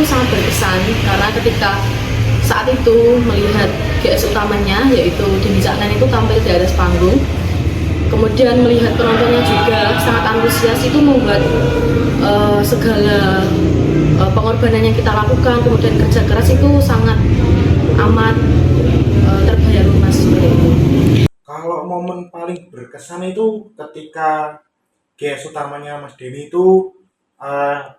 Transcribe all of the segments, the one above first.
sangat berkesan karena ketika saat itu melihat GS utamanya yaitu Denny Caknan itu tampil di atas panggung, kemudian melihat penontonnya juga sangat antusias, itu membuat segala pengorbanan yang kita lakukan, kemudian kerja keras itu sangat amat terbayar lunas seperti itu. Kalau momen paling berkesan itu ketika GS utamanya Mas Denny itu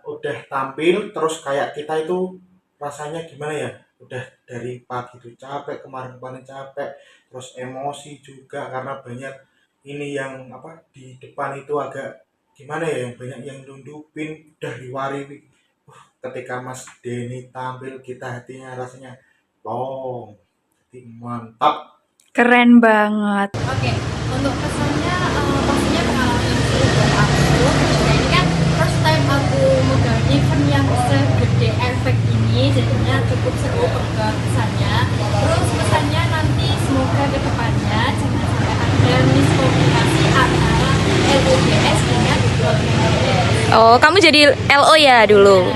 udah tampil, terus kayak kita itu rasanya gimana ya, udah dari pagi itu capek, kemarin capek, terus emosi juga karena banyak ini yang apa di depan itu agak gimana ya, banyak yang nundupin, udah diwari. Ketika Mas Denny tampil kita hatinya rasanya long, mantap. Keren banget. Oke, untuk kesannya pastinya pengalaman yang seru buat aku. Ya, ini kan first time aku megang event yang segede efek ini, jadinya cukup seru kesannya. Terus pesannya nanti semoga kedepannya jangan sampai ada miskomunikasi antara LOGS dengan LOGS. Oh, kamu jadi LO ya dulu.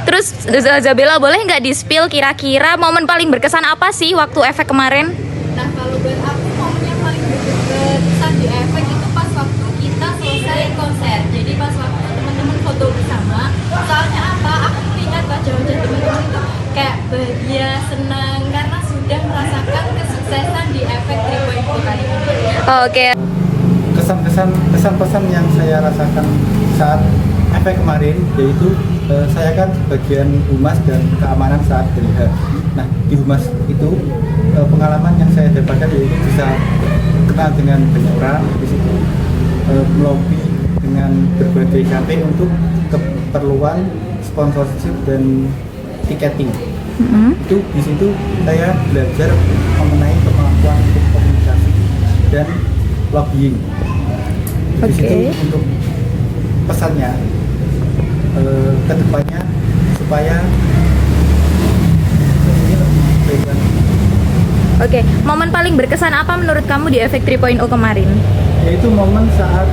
Terus Zabella, boleh nggak di-spill kira-kira momen paling berkesan apa sih waktu efek kemarin? Nah, kalau buat aku momen yang paling berkesan di efek itu pas waktu kita selesai konser. Jadi pas waktu teman-teman foto bersama. Soalnya apa? Aku melihat wajah-wajah teman-teman itu kayak bahagia, senang karena sudah merasakan kesuksesan di efek 3.0 kali ini. Oke. Kesan-pesan yang saya rasakan saat efek kemarin yaitu saya kan bagian humas dan keamanan saat hari. Nah, di humas itu pengalaman yang saya dapatkan yaitu bisa kenal dengan banyak orang, di situ melobi dengan berbagai campaign untuk keperluan sponsorship dan tiketing. Itu di situ saya belajar mengenai kemampuan untuk komunikasi dan lobbying. Di situ untuk pesannya kedepannya supaya ini lebih baik lagi. Oke, momen paling berkesan apa menurut kamu di efek 3.0 kemarin? Yaitu momen saat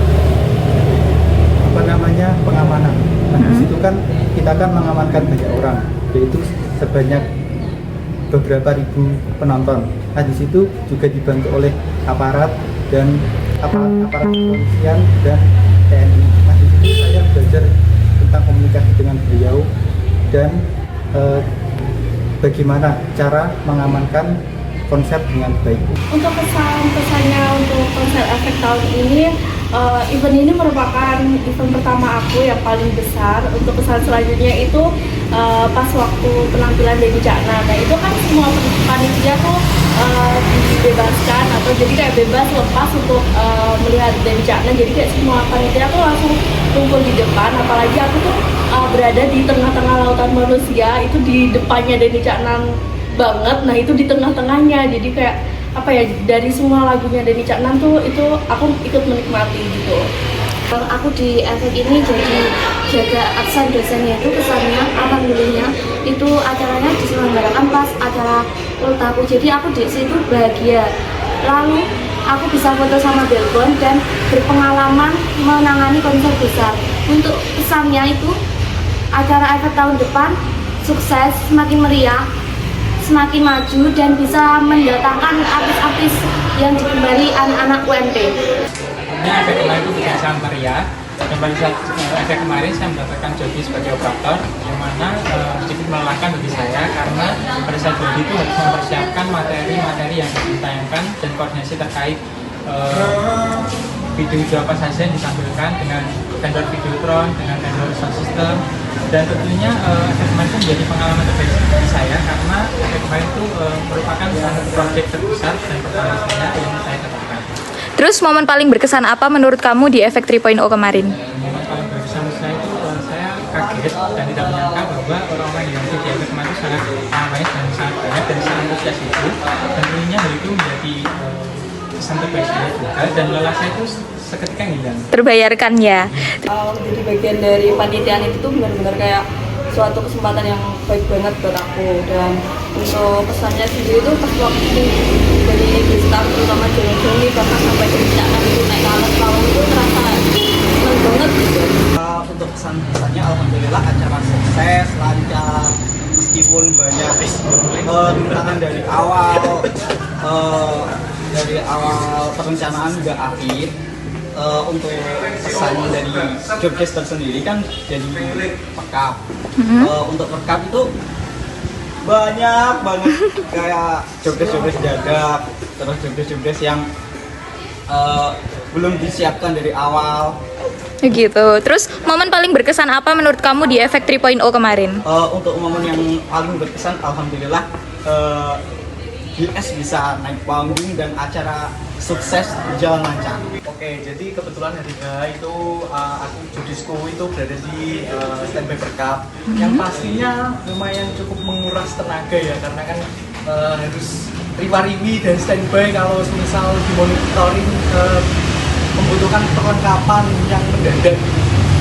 pengamanan. Nah, di situ kan kita kan mengamankan banyak orang, yaitu sebanyak beberapa ribu penonton. Nah, di situ juga dibantu oleh aparat dan aparat kepolisian dan TNI. Nah, di situ saya belajar tentang komunikasi dengan beliau dan bagaimana cara mengamankan konsep dengan baik. Untuk pesannya untuk konser efek tahun ini, event ini merupakan event pertama aku yang paling besar. Untuk pesan selanjutnya itu pas waktu penampilan Denny Caknan. Nah, itu kan semua panitia tuh dibebaskan atau jadi kayak bebas lepas untuk melihat Denny Caknan. Jadi kayak semua panitia tuh langsung kumpul di depan. Apalagi aku tuh berada di tengah-tengah lautan manusia, itu di depannya Denny Caknan banget. Nah, itu di tengah-tengahnya, jadi kayak apa ya, dari semua lagunya Denny Caknan tuh itu aku ikut menikmati gitu. Aku di efek ini jadi jaga absen dosennya, itu kesannya alhamdulillah itu acaranya diselenggarakan pas acara ultaku, jadi aku di situ bahagia. Lalu aku bisa foto sama Belbon dan berpengalaman menangani konser besar. Untuk pesannya itu acara efek tahun depan sukses, semakin meriah, semakin maju dan bisa mendatangkan artis-artis yang digemari anak-anak UMP. Efek kemarin itu tidak sangat meriah, dan pada saat efek kemarin saya mendapatkan Jody sebagai operator, yang mana sedikit melelahkan bagi saya karena pada saat Jody itu harus mempersiapkan materi-materi yang ditayangkan dan koordinasi terkait video apa saja yang ditampilkan dengan vendor Videotron, dengan vendor sound system, dan tentunya efek kemarin itu menjadi pengalaman terbaik bagi saya karena efek kemarin itu merupakan proyek terbesar dan pertama saya yang saya dapatkan. Terus momen paling berkesan apa menurut kamu di efek 3.0 kemarin? Momen paling berkesan saya itu saya kaget dan tidak menyangka bahwa orang-orang yang di efek kemarin itu sangat ramai dan sangat banyak dan sangat antusias itu, dan tentunya hal itu menjadi kesan terbaik saya juga, dan lelah saya itu seketika hilang. Terbayarkan ya. Jadi bagian dari panitiaan itu tuh benar-benar kayak suatu kesempatan yang baik banget buat aku. Dan untuk pesannya sendiri itu pas waktu dari staff terutama Joni bahkan sampai Denny Caknan itu naik ke atas panggung itu terasa seneng banget gitu. Untuk pesan-pesannya alhamdulillah acara sukses, lancar, meskipun banyak rintangan dari awal perencanaan hingga akhir, untuk pesan dari jobdesk tersendiri kan jadi rekap. Untuk rekap itu banyak banget kayak jobdesk dadak, terus jobdesk yang belum disiapkan dari awal. Gitu. Terus momen paling berkesan apa menurut kamu di Efek 3.0 kemarin? Untuk momen yang paling berkesan, alhamdulillah GS bisa naik panggung dan acara sukses berjalan lancar. Oke, jadi kebetulan hari H itu aku judisku itu berada di standby berkap, yang pastinya lumayan cukup menguras tenaga ya, karena kan harus riwa-riwi dan standby kalau misal dimonitoring membutuhkan perlengkapan yang mendadak.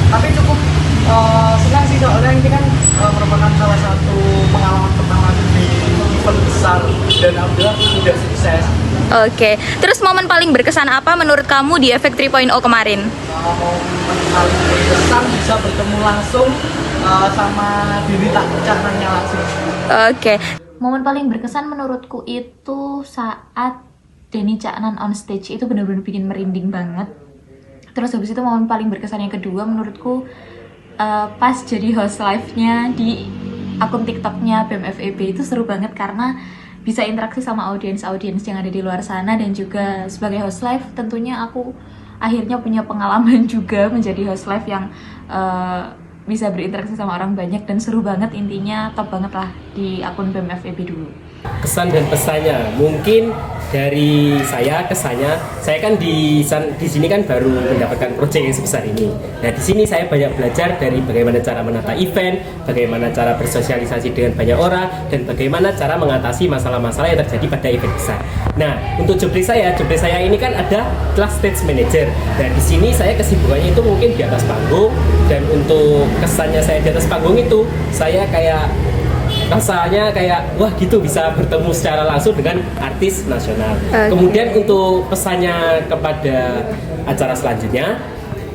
Tapi cukup senang sih, soalnya ini kan merupakan salah satu pengalaman pertama aku di event besar dan alhamdulillah sudah sukses. Oke. Terus momen paling berkesan apa menurut kamu di Efek 3.0 kemarin? Momen paling berkesan bisa bertemu langsung sama diri tak caranya langsung. Oke. Momen paling berkesan menurutku itu saat Denny Caknan on stage, itu benar-benar bikin merinding banget. Terus habis itu momen paling berkesan yang kedua menurutku pas jadi host live-nya di akun TikTok-nya BMFEB, itu seru banget karena bisa interaksi sama audiens-audiens yang ada di luar sana, dan juga sebagai host live tentunya aku akhirnya punya pengalaman juga menjadi host live yang bisa berinteraksi sama orang banyak dan seru banget. Intinya top banget lah di akun BMFEB dulu. Kesan dan pesannya mungkin dari saya, kesannya saya kan di sini kan baru mendapatkan proyek yang sebesar ini. Nah, di sini saya banyak belajar dari bagaimana cara menata event, bagaimana cara bersosialisasi dengan banyak orang, dan bagaimana cara mengatasi masalah-masalah yang terjadi pada event besar. Nah, untuk jobdesk saya ini kan ada kelas stage manager. Nah, di sini saya kesibukannya itu mungkin di atas panggung, dan untuk kesannya saya di atas panggung itu saya kayak rasanya kayak wah gitu, bisa bertemu secara langsung dengan artis nasional. Kemudian untuk pesannya kepada acara selanjutnya,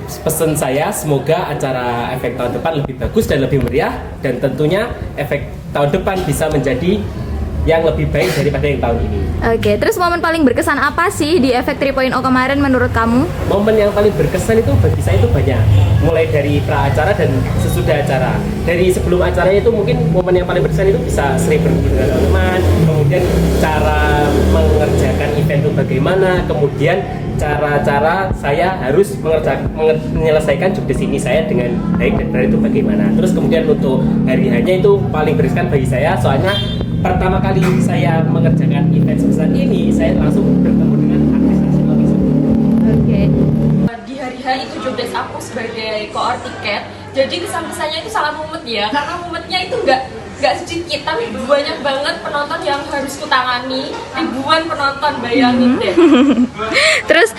pesan saya semoga acara Efek tahun depan lebih bagus dan lebih meriah, dan tentunya Efek tahun depan bisa menjadi yang lebih baik daripada yang tahun ini. Oke, terus momen paling berkesan apa sih di Efek 3.0 kemarin menurut kamu? Momen yang paling berkesan itu bagi saya itu banyak, mulai dari pra acara dan sesudah acara. Dari sebelum acaranya itu mungkin momen yang paling berkesan itu bisa sering bertemu dengan teman, kemudian cara mengerjakan event itu bagaimana, kemudian cara-cara saya harus menyelesaikan jobdesk ini saya dengan baik dan benar itu bagaimana. Terus kemudian untuk hari hanya itu paling berkesan bagi saya, soalnya pertama kali saya mengerjakan event sebesar ini, saya langsung bertemu dengan artis nasional tersebut. Oke. Di hari H itu jobdesk aku sebagai koor tiket, jadi kesan-kesannya itu sangat mumet ya, karena mumetnya itu nggak sedikit, tapi banyak banget penonton yang harus kutangani, ribuan penonton, bayangin deh. Terus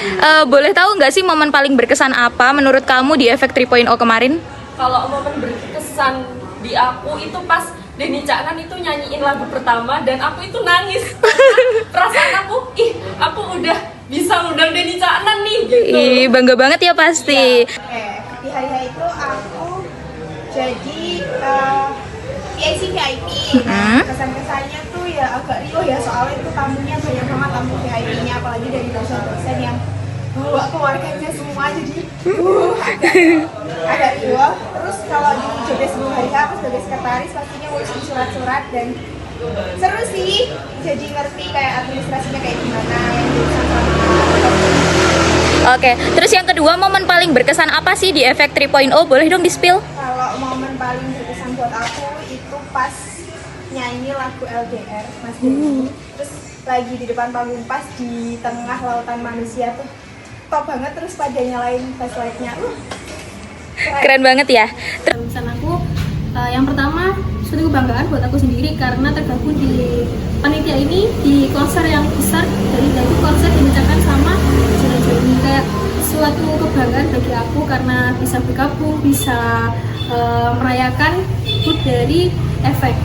boleh tahu nggak sih momen paling berkesan apa menurut kamu di Efek 3.0 kemarin? Kalau momen berkesan di aku itu pas Denny Caknan itu nyanyiin lagu pertama dan aku itu nangis. Perasaan aku, aku udah bisa ngundang Denny Caknan nih gitu. Bangga banget ya pasti. Di hari itu aku jadi VIP. Kesan-kesannya tuh ya agak riuh ya, soalnya itu tamunya banyak banget, tamu VIP-nya, apalagi dari dosen-dosen yang bawa keluarganya semua, jadi agak riuh. Terus kalau di jobdesk sebelum hari aku sebagai sekretaris pastinya ngurusin surat-surat dan seru sih, jadi ngerti kayak administrasinya kayak gimana yang diurusan sama. Oke, terus yang kedua, momen paling berkesan apa sih di Efek 3.0? Boleh dong di-spill? Kalau momen paling berkesan buat aku itu pas nyanyi lagu LDR Mas Denny, terus lagi di depan panggung pas di tengah lautan manusia tuh top banget, terus pada nyalain flashlight-nya. Keren banget ya. Pesan aku yang pertama suatu kebanggaan buat aku sendiri karena tergabung di panitia ini di konser yang besar, dari itu konser dimenangkan sama Jojo ini, kayak suatu kebanggaan bagi aku karena bisa bergabung, bisa merayakan HUT dari Efek.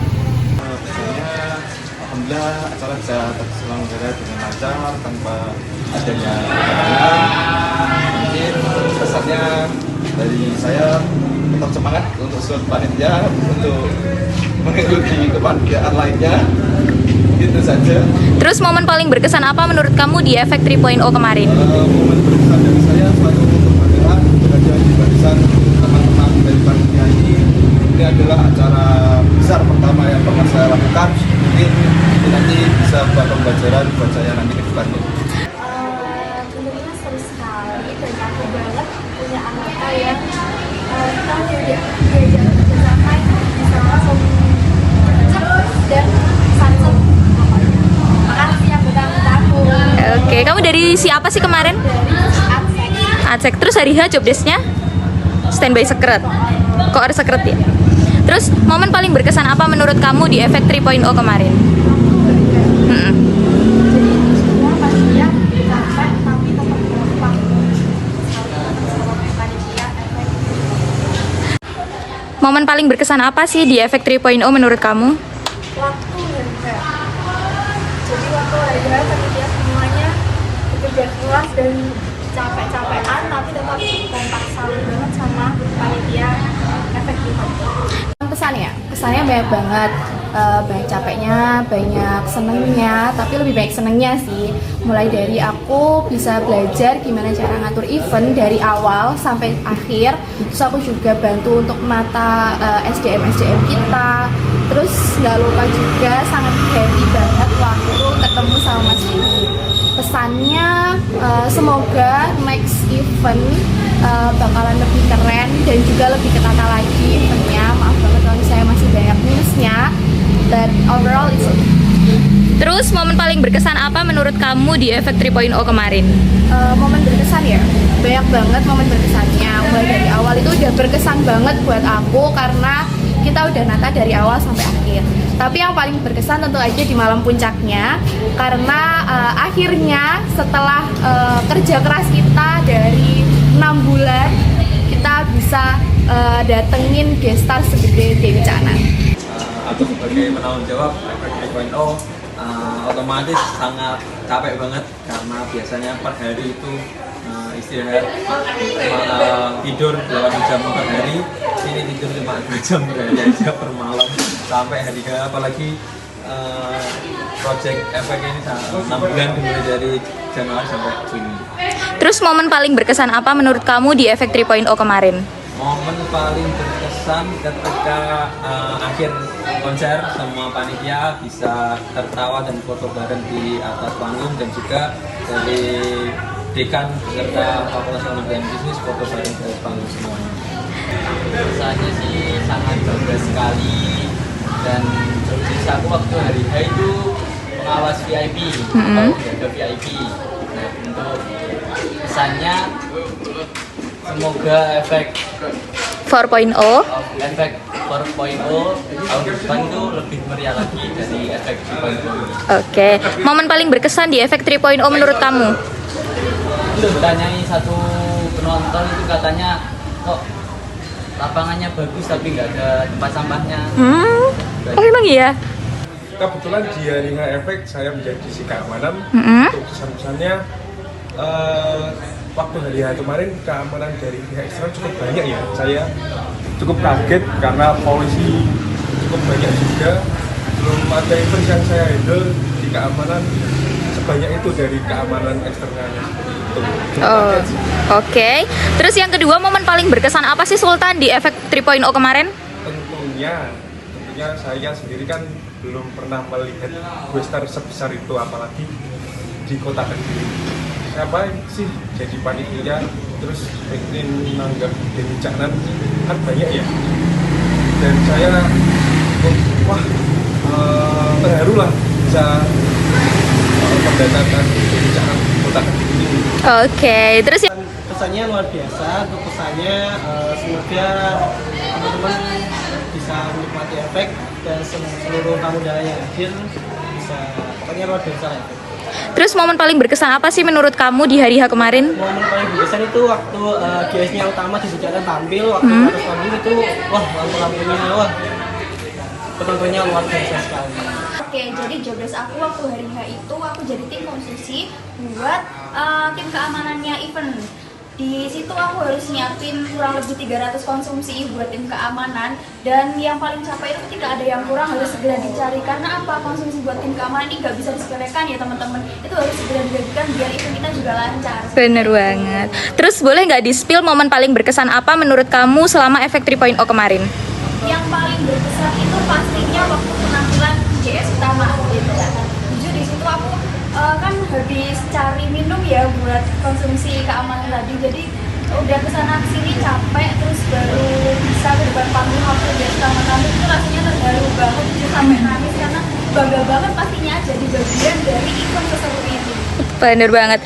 Alhamdulillah acara bisa terselenggara dengan lancar tanpa adanya halangan. Mungkin pesannya dari saya, tetap semangat untuk seluruh panitia untuk mengikuti kepanitiaan lainnya. Itu saja. Terus momen paling berkesan apa menurut kamu di Efek 3.0 kemarin? Momen berkesan dari saya suatu kebahagiaan berada di barisan teman-teman dari panitia ini. Ini adalah acara besar pertama yang pernah saya lakukan. Mungkin ini nanti bisa buat pembelajaran buat saya nanti ke depannya. Tentunya seru sekali dan aku banget punya anggota yang kita diajak bersama itu bisa langsung cepat dan santap. Makasih anggota aku. Oke, kamu dari siapa sih kemarin? Atsek. Terus hari H job desk-nya? Standby secret. Kok harus secret ya? Terus momen paling berkesan apa menurut kamu di Efek 3.0 kemarin? Momen paling berkesan apa sih di Efek 3.0 menurut kamu? Waktu ya. Jadi waktu ada panitia semuanya bekerja keras dan capek-capekan tapi tetap kompak saling banget sama panitia Efek 3.0. Kesannya banyak banget, banyak capeknya, banyak senengnya, tapi lebih banyak senengnya sih. Mulai dari aku bisa belajar gimana cara ngatur event dari awal sampai akhir. Terus aku juga bantu untuk menata SDM kita. Terus nggak lupa juga sangat happy banget waktu ketemu sama Mas Dewi. Pesannya semoga next event bakalan lebih keren dan juga lebih ketata lagi eventnya. Maaf banget kalau saya masih banyak minusnya, but overall it's okay. Terus momen paling berkesan apa menurut kamu di Efek 3.0 kemarin? Momen berkesan ya, banyak banget momen berkesannya. Mulai dari awal itu udah berkesan banget buat aku karena kita udah nata dari awal sampai akhir. Tapi yang paling berkesan tentu aja di malam puncaknya karena akhirnya setelah kerja keras kita dari 6 bulan kita bisa datengin guest star segede Dewi Caknan. Aku sebagai penanggung jawab Efek 3.0 otomatis sangat capek banget karena biasanya per hari itu istirahat tidur 8 jam per hari, ini tidur cuma 2 jam per hari aja per malam sampai hari H. Apalagi project Efek ini 6 bulan dimulai dari Januari sampai Juni. Terus momen paling berkesan apa menurut kamu di Efek 3.0 kemarin? Momen paling berkesan ketika akhir konser semua panitia bisa tertawa dan foto bareng di atas panggung dan juga dari dekan beserta Fakultas Ekonomi dan Bisnis foto bareng di atas panggung semuanya. Rasanya sih sangat bangga sekali dan terus aku waktu hari H itu pengawas VIP atau jaga VIP. Nah untuk pesannya semoga Efek 4.0 Efek 4.0 tahun depan itu lebih meriah lagi dari Efek 3.0. Oke, momen paling berkesan di Efek 3.0 menurut kamu? Itu ditanyai satu penonton itu katanya kok lapangannya bagus tapi nggak ada tempat sampahnya. Oh emang iya? Kebetulan di hari H Efek saya menjadi sisi keamanan. Untuk kesan-kesannya waktu hari H kemarin keamanan dari pihak eksternal cukup banyak ya. Saya cukup kaget karena polisi cukup banyak juga. Belum ada event yang saya handle di keamanan sebanyak itu dari keamanan eksternalnya. Oh, oke. Terus yang kedua, momen paling berkesan apa sih Sultan di Efek 3.0 kemarin? Tentunya saya sendiri kan belum pernah melihat guest star sebesar itu, apalagi di kota Kediri. Siapa sih jadi panitia terus pengen nanggap Dewi Caknan kan banyak ya, dan saya terharu lah bisa mendatangkan Dewi Caknan di kota Kediri. Oke, terus pesannya luar biasa. Untuk pesannya semoga teman-teman bisa menikmati Efek dan seluruh tamu undangan yang hadir bisa, pokoknya luar biasa Efek. Terus momen paling berkesan apa sih menurut kamu di hari H kemarin? Momen paling berkesan itu waktu GS-nya utama di Jakarta tampil, waktu atas panggung itu, wah lampu-lampunya, wah penontonnya luar biasa sekali. Oke, jadi job desk aku waktu hari H itu aku jadi tim konstruksi buat tim keamanannya event. Di situ aku harus nyiapin kurang lebih 300 konsumsi buat tim keamanan, dan yang paling capek itu ketika ada yang kurang harus segera dicari. Karena apa? Konsumsi buat tim keamanan ini nggak bisa disepelekan ya teman-teman, itu harus segera dilakukan biar event kita juga lancar. Bener banget. Terus boleh nggak di-spill momen paling berkesan apa menurut kamu selama Efek 3.0 kemarin? Yang paling berkesan itu pastinya waktu penampilan JS utama gitu kan. Jujur di situ aku kan habis cari minum ya buat konsumsi keamanan tadi, jadi udah kesana kesini capek, terus baru bisa ke depan panggung waktu JS utama tamu itu rasanya terharu banget, jujur sampai nangis karena bangga banget pastinya jadi bagian dari event seseru ini. Bener banget.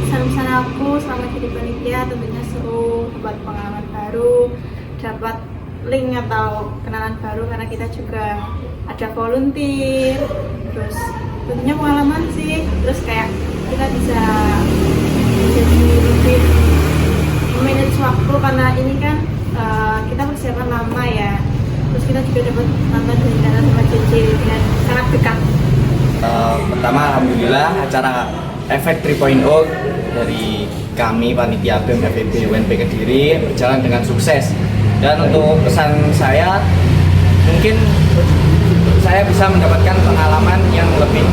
Pesan aku selama jadi panitia tentunya seru, dapat pengalaman baru, dapat link atau kenalan baru karena kita juga ada volunteer, terus tentunya pengalaman sih, terus kayak kita bisa jadi lebih manage waktu karena ini kan kita persiapan lama ya, terus kita juga dapat nonton dari Dana sama JJ dengan sangat dekat. Pertama alhamdulillah acara Efek 3.0 dari kami panitia BEM FEB UNP Kediri berjalan dengan sukses, dan untuk pesan saya mungkin saya bisa mendapatkan pengalaman yang lebih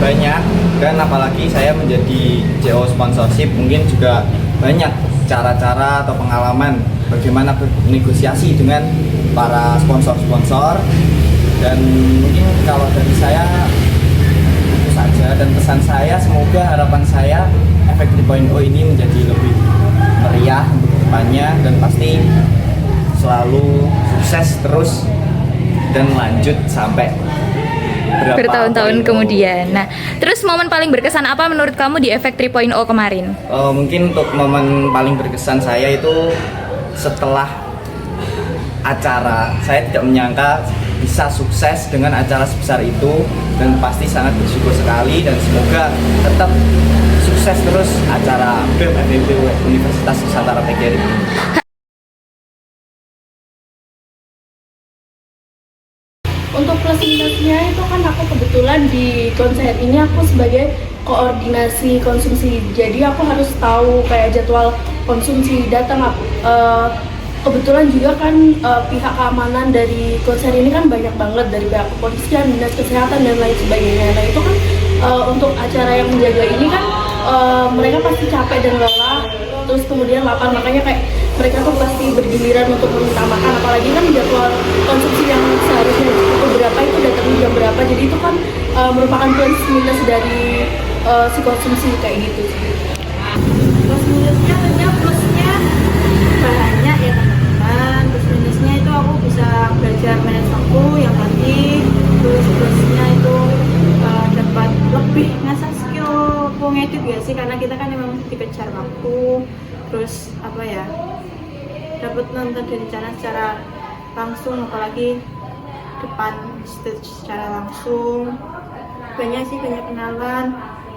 banyak, dan apalagi saya menjadi JO sponsorship mungkin juga banyak cara-cara atau pengalaman bagaimana bernegosiasi dengan para sponsor-sponsor, dan mungkin kalau dari saya itu saja, dan pesan saya semoga harapan saya Efek 3.0 ini menjadi lebih meriah untuk depannya dan pasti selalu sukses terus dan lanjut sampai bertahun-tahun kemudian. Nah, terus momen paling berkesan apa menurut kamu di Efek 3.0 kemarin? Mungkin untuk momen paling berkesan saya itu setelah acara, saya tidak menyangka bisa sukses dengan acara sebesar itu, dan pasti sangat bersyukur sekali, dan semoga tetap sukses terus acara BEM FEB Universitas Nusantara PGRI ini. Untuk plus minusnya itu kan aku kebetulan di konser ini aku sebagai koordinasi konsumsi, jadi aku harus tahu kayak jadwal konsumsi datang. Kebetulan juga kan pihak keamanan dari konser ini kan banyak banget, dari pihak kepolisian, dinas kesehatan dan lain sebagainya. Nah itu kan untuk acara yang menjaga ini kan mereka pasti capek dan lelah, terus kemudian lapar, makanya kayak mereka tuh pasti bergiliran untuk meminta makan, apalagi kan jadwal konsumsi yang seharusnya pukul berapa itu datangnya jam berapa, jadi itu kan merupakan plus minus dari si konsumsi kayak gitu sih. Plus minusnya tentunya plusnya banyak ya teman-teman, plus minusnya itu aku bisa belajar manage waktu yang pasti, terus plusnya itu dapat lebih ngasah skill aku ngedit ya sih, karena kita kan memang dikejar waktu, terus apa ya, dapat nonton dari channel secara langsung, apalagi depan stage secara langsung, banyak sih, banyak kenalan,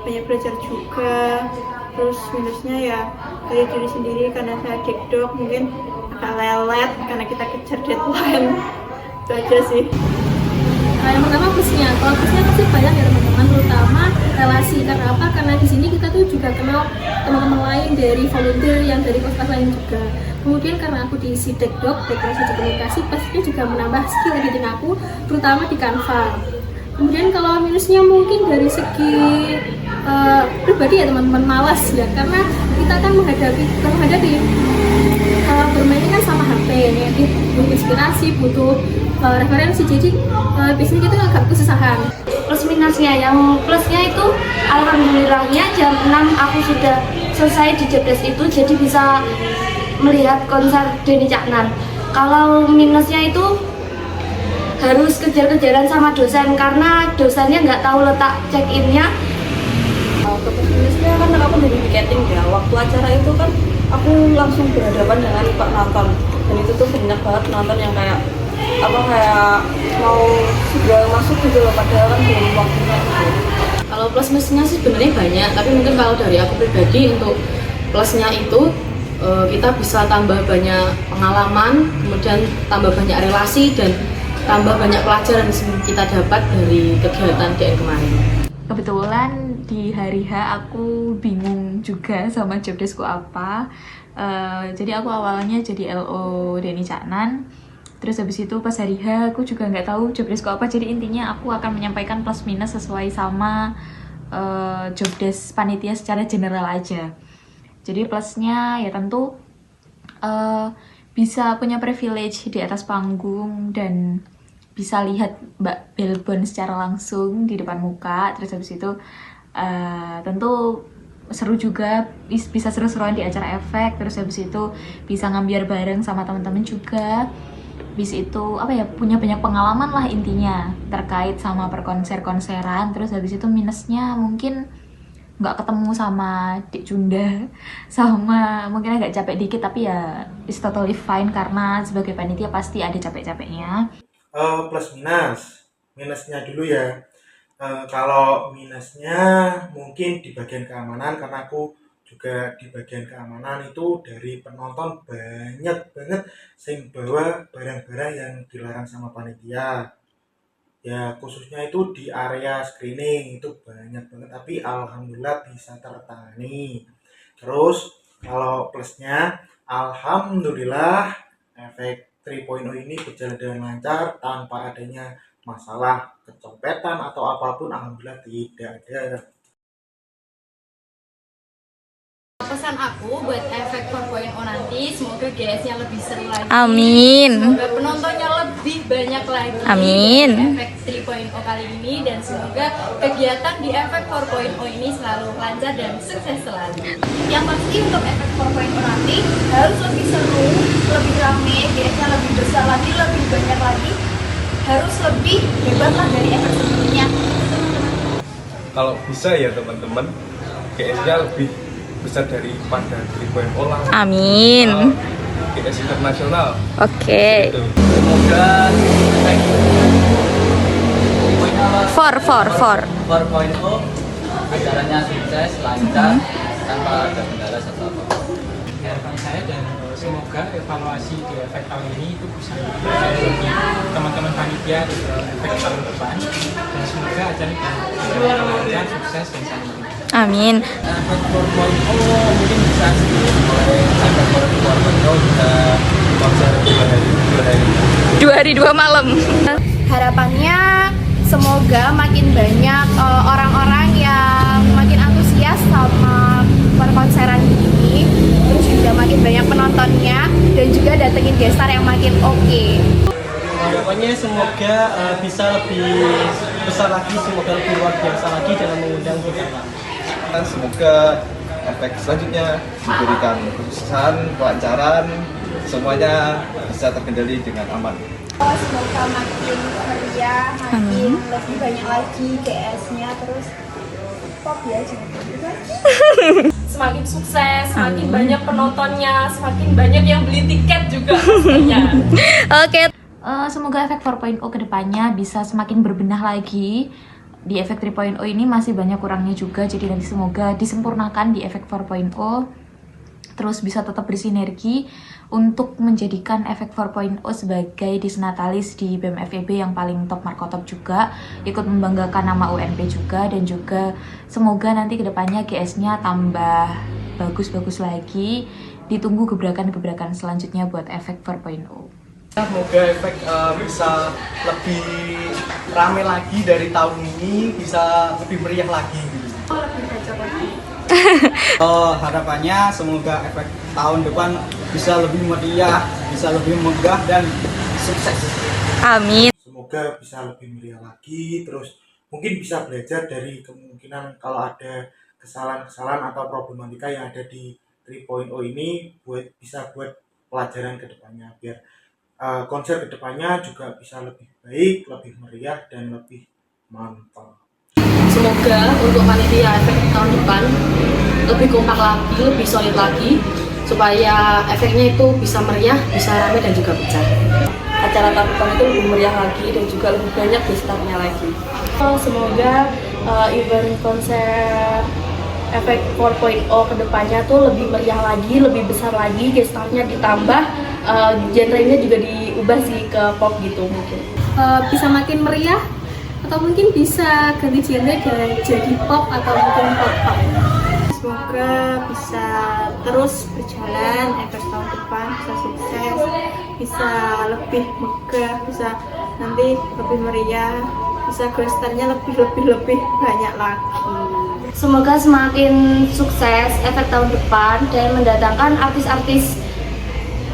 banyak belajar juga. Terus minusnya ya dari diri sendiri, karena saya dekdok mungkin agak lelet karena kita kejar deadline. Itu aja sih. Nah, yang pertama plusnya, kalau plusnya pasti banyak ya teman-teman, terutama relasi. Karena apa? Karena di sini kita tuh juga kenal teman-teman lain dari volunteer yang dari fakultas lain juga. Kemudian karena aku diisi dekdok, dekorasi komunikasi, pastinya juga menambah skill editing aku, terutama di Canva. Kemudian kalau minusnya mungkin dari segi pribadi ya teman-teman, malas ya, karena kita kan menghadapi bermainnya kan sama HP ya, butuh inspirasi, butuh referensi, jadi biasanya kita agak kesusahan. Plus minusnya, yang plusnya itu alhamdulillahnya jam 6 aku sudah selesai di Jobdesk itu, jadi bisa melihat konser Denny Caknan. Kalau minusnya itu harus kejar-kejaran sama dosen karena dosennya nggak tahu letak check-innya. Plus minusnya kan aku dari tiketing ya, waktu acara itu kan aku langsung berhadapan dengan Pak nonton, dan itu tuh banyak banget nonton yang kayak mau segera masuk gitu loh, padahal kan belum waktunya gitu. Kalau plus minusnya sih sebenarnya banyak, tapi mungkin kalau dari aku pribadi untuk plusnya itu kita bisa tambah banyak pengalaman, kemudian tambah banyak relasi, dan tambah banyak pelajaran yang kita dapat dari kegiatan DN kemarin. kebetulan di hari H aku bingung juga sama job deskku apa. Jadi aku awalnya jadi LO Deni Caknan. Terus habis itu pas hari H aku juga nggak tahu job deskku apa. Jadi intinya aku akan menyampaikan plus minus sesuai sama job desk panitia secara general aja. Jadi plusnya ya tentu bisa punya privilege di atas panggung dan bisa lihat Mbak Belbon secara langsung di depan muka. Terus habis itu tentu seru juga, bisa seru-seruan di acara efek. Terus habis itu bisa ngambil bareng sama teman-teman juga. Bis itu apa ya, punya banyak pengalaman lah intinya terkait sama perkonser-konseran. Terus habis itu minusnya mungkin nggak ketemu sama Dik Junda, sama mungkin agak capek dikit, tapi ya it's totally fine karena sebagai panitia pasti ada capek-capeknya. Plus minusnya dulu ya. Kalau minusnya mungkin di bagian keamanan, karena aku juga di bagian keamanan itu dari penonton banyak banget sing bawa barang-barang yang dilarang sama panitia. Ya khususnya itu di area screening itu banyak banget, tapi alhamdulillah bisa tertangani. Terus kalau plusnya, alhamdulillah efek 3.0 ini berjalan dengan lancar tanpa adanya masalah kecopetan atau apapun, alhamdulillah tidak ada. Pesan aku buat efek 4.0 nanti, semoga GS-nya lebih seru lagi. Amin. Semoga penontonnya lebih banyak lagi. Amin. Di efek 3.0 kali ini, dan semoga kegiatan di efek 4.0 ini selalu lancar dan sukses selalu. Yang pasti untuk efek 4.0 nanti harus lebih seru, lebih rame, GS-nya lebih besar lagi, lebih banyak lagi, harus lebih hebat lah dari efek sebelumnya. Kalau bisa ya teman-teman, GS-nya lebih besar daripada 3.0 lah. Amin. GS internasional. Oke. Gitu. Semoga efek 4.0 acaranya sukses, lancar, tanpa ada kendala satu apa. Harapan saya dan semoga evaluasi di efek tahun ini itu bisa menjadi bagi teman-teman panitia di efek tahun depan, dan semoga acara ini lancar, sukses dan saling. Amin. Efek 4.0 mungkin bisa mulai efek 4.0 bisa konser 2 hari 2 malam. Harapannya semoga makin banyak orang-orang yang makin antusias sama perkonseran ini, terus juga makin banyak penontonnya, dan juga datengin gestar yang makin oke. Harapannya semoga bisa lebih besar lagi, semoga lebih luar biasa lagi dalam mengundang kita. Semoga efek selanjutnya diberikan kesuksesan, kelancaran, semuanya bisa terkendali dengan aman. Semoga makin meriah, makin lebih banyak lagi GS-nya, terus pop ya juga. Semakin sukses, semakin banyak penontonnya, semakin banyak yang beli tiket juga pastinya. Oke. Semoga efek 4.0 kedepannya bisa semakin berbenah lagi. Di efek 3.0 ini masih banyak kurangnya juga, jadi nanti semoga disempurnakan di efek 4.0, terus bisa tetap bersinergi untuk menjadikan efek 4.0 sebagai disnatalis di BEM FEB yang paling top markotop juga, ikut membanggakan nama UNP juga, dan juga semoga nanti kedepannya GS-nya tambah bagus-bagus lagi. Ditunggu gebrakan-gebrakan selanjutnya buat efek 4.0. Semoga efek bisa lebih rame lagi dari tahun ini, bisa lebih meriah lagi gitu. Harapannya semoga efek tahun depan bisa lebih meriah, bisa lebih megah dan sukses. Amin. Semoga bisa lebih meriah lagi, terus mungkin bisa belajar dari kemungkinan kalau ada kesalahan-kesalahan atau problematika yang ada di 3.0 ini, bisa buat pelajaran ke depannya, biar konser kedepannya juga bisa lebih baik, lebih meriah, dan lebih mantap. Semoga untuk panitia efek tahun depan lebih kompak lagi, lebih solid lagi, supaya efeknya itu bisa meriah, bisa ramai, dan juga pecah. Acara tahun depan itu lebih meriah lagi dan juga lebih banyak gestarnya lagi. Semoga event konser efek 4.0 kedepannya tuh lebih meriah lagi, lebih besar lagi, gestarnya ditambah, genrenya juga diubah sih ke pop gitu mungkin. Bisa makin meriah, atau mungkin bisa ganti genre jadi pop atau mungkin pop. Semoga bisa terus berjalan, efek tahun depan bisa sukses, bisa lebih megah, bisa nanti lebih meriah, bisa guesternya lebih banyak lagi. Semoga semakin sukses efek tahun depan dan mendatangkan artis-artis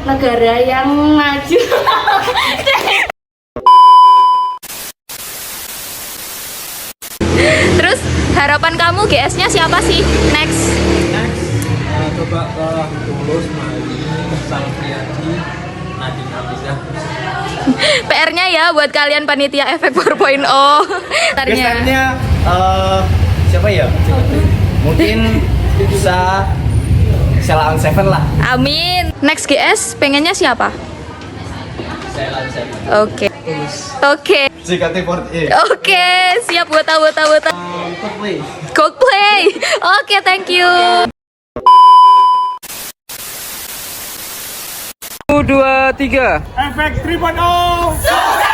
negara yang maju. Terus harapan kamu GS-nya siapa sih? Next. Coba ke Tulus, Mali, Salviati, Nadine Abizah. PR-nya ya buat kalian panitia efek 4.0. Gesternya siapa ya? Mungkin bisa Sheila on 7 lah. Amin. Next GS pengennya siapa? Sheila on 7. Oke. Oke. JKT48. Oke, siap buat tahu. Coldplay. Oke, thank you. 1, 2, 3. Efek 3.0.